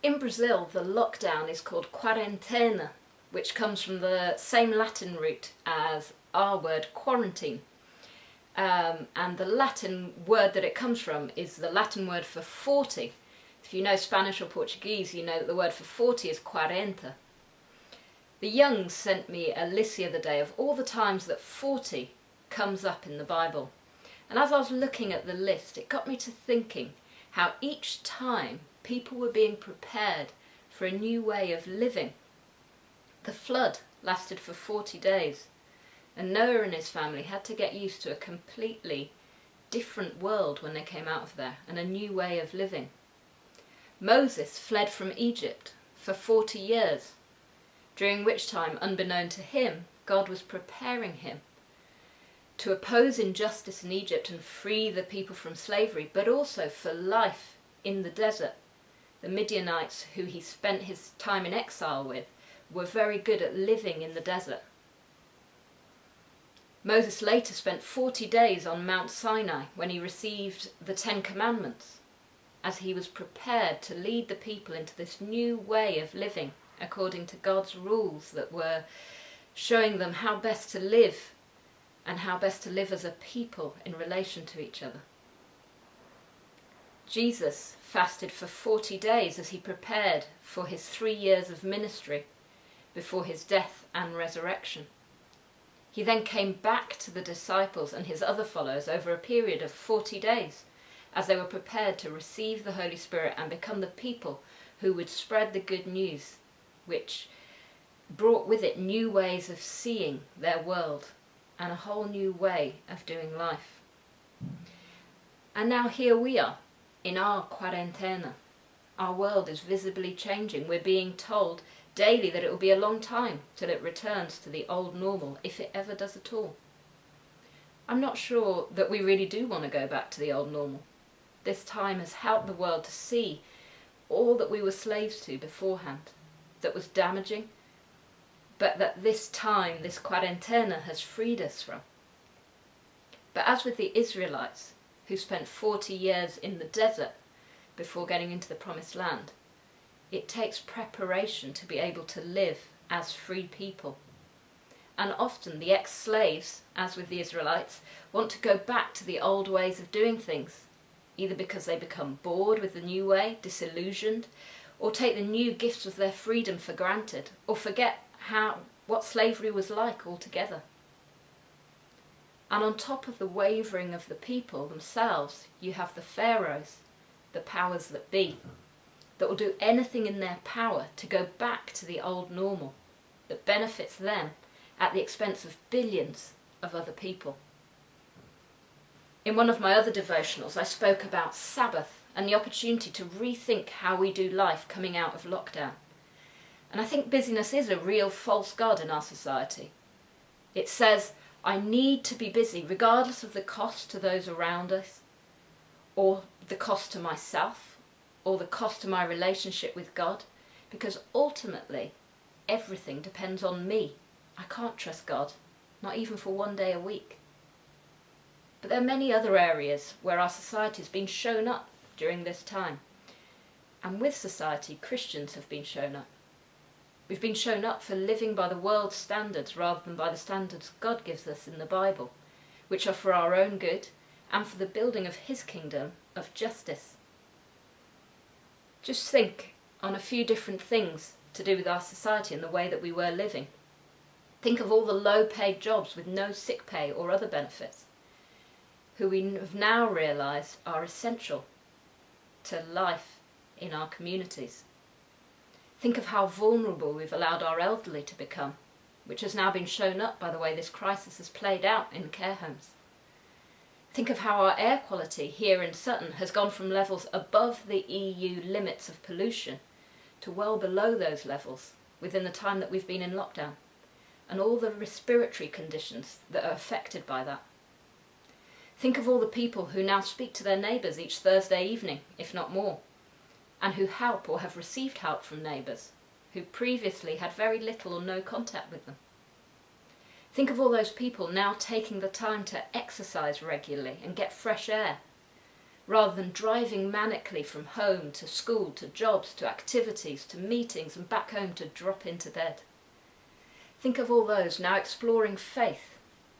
In Brazil, the lockdown is called Quarentena, which comes from the same Latin root as our word quarantine. And the Latin word that it comes from is the Latin word for 40. If you know Spanish or Portuguese, you know that the word for 40 is quarenta. The Youngs sent me a list the other day of all the times that 40 comes up in the Bible. And as I was looking at the list, it got me to thinking how each time people were being prepared for a new way of living. The flood lasted for 40 days, and Noah and his family had to get used to a completely different world when they came out of there, and a new way of living. Moses fled from Egypt for 40 years, during which time, unbeknown to him, God was preparing him to oppose injustice in Egypt and free the people from slavery, but also for life in the desert. The Midianites, who he spent his time in exile with, were very good at living in the desert. Moses later spent 40 days on Mount Sinai when he received the 10 Commandments, as he was prepared to lead the people into this new way of living according to God's rules that were showing them how best to live and how best to live as a people in relation to each other. Jesus fasted for 40 days as he prepared for his 3 years of ministry before his death and resurrection. He then came back to the disciples and his other followers over a period of 40 days as they were prepared to receive the Holy Spirit and become the people who would spread the good news, which brought with it new ways of seeing their world and a whole new way of doing life. And now here we are, in our quarentena. Our world is visibly changing. We're being told daily that it will be a long time till it returns to the old normal, if it ever does at all. I'm not sure that we really do want to go back to the old normal. This time has helped the world to see all that we were slaves to beforehand, that was damaging, but that this time, this quarentena, has freed us from. But as with the Israelites, who spent 40 years in the desert before getting into the promised land, it takes preparation to be able to live as free people. And often the ex-slaves, as with the Israelites, want to go back to the old ways of doing things, either because they become bored with the new way, disillusioned, or take the new gifts of their freedom for granted, or forget what slavery was like altogether. And on top of the wavering of the people themselves, you have the pharaohs, the powers that be, that will do anything in their power to go back to the old normal that benefits them at the expense of billions of other people. In one of my other devotionals, I spoke about Sabbath and the opportunity to rethink how we do life coming out of lockdown. And I think busyness is a real false god in our society. It says, I need to be busy regardless of the cost to those around us, or the cost to myself, or the cost to my relationship with God, because ultimately everything depends on me. I can't trust God, not even for one day a week. But there are many other areas where our society has been shown up during this time. And with society, Christians have been shown up. We've been shown up for living by the world's standards rather than by the standards God gives us in the Bible, which are for our own good and for the building of his kingdom of justice. Just think on a few different things to do with our society and the way that we were living. Think of all the low-paid jobs with no sick pay or other benefits, who we have now realised are essential to life in our communities. Think of how vulnerable we've allowed our elderly to become, which has now been shown up by the way this crisis has played out in care homes. Think of how our air quality here in Sutton has gone from levels above the EU limits of pollution to well below those levels within the time that we've been in lockdown, and all the respiratory conditions that are affected by that. Think of all the people who now speak to their neighbours each Thursday evening, if not more, and who help or have received help from neighbours who previously had very little or no contact with them. Think of all those people now taking the time to exercise regularly and get fresh air, rather than driving manically from home to school to jobs to activities to meetings and back home to drop into bed. Think of all those now exploring faith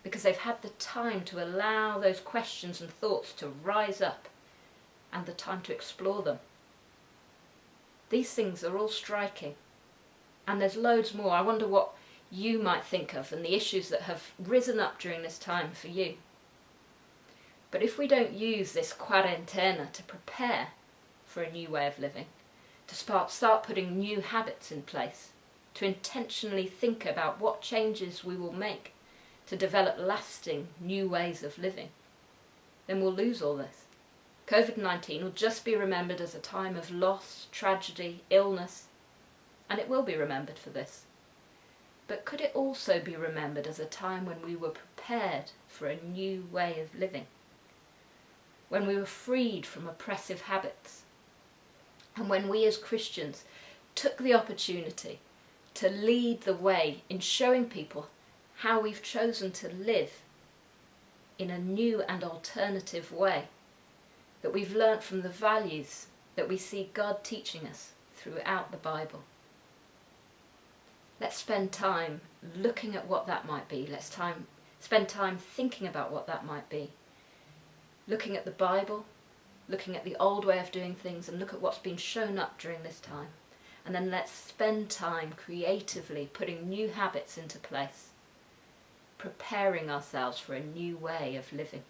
because they've had the time to allow those questions and thoughts to rise up and the time to explore them. These things are all striking, and there's loads more. I wonder what you might think of and the issues that have risen up during this time for you. But if we don't use this quarentena to prepare for a new way of living, to start putting new habits in place, to intentionally think about what changes we will make to develop lasting new ways of living, then we'll lose all this. COVID-19 will just be remembered as a time of loss, tragedy, illness, and it will be remembered for this. But could it also be remembered as a time when we were prepared for a new way of living? When we were freed from oppressive habits? And when we as Christians took the opportunity to lead the way in showing people how we've chosen to live in a new and alternative way, that we've learnt from the values that we see God teaching us throughout the Bible. Let's spend time looking at what that might be. Let's spend time thinking about what that might be. Looking at the Bible, looking at the old way of doing things, and look at what's been shown up during this time. And then let's spend time creatively putting new habits into place, preparing ourselves for a new way of living.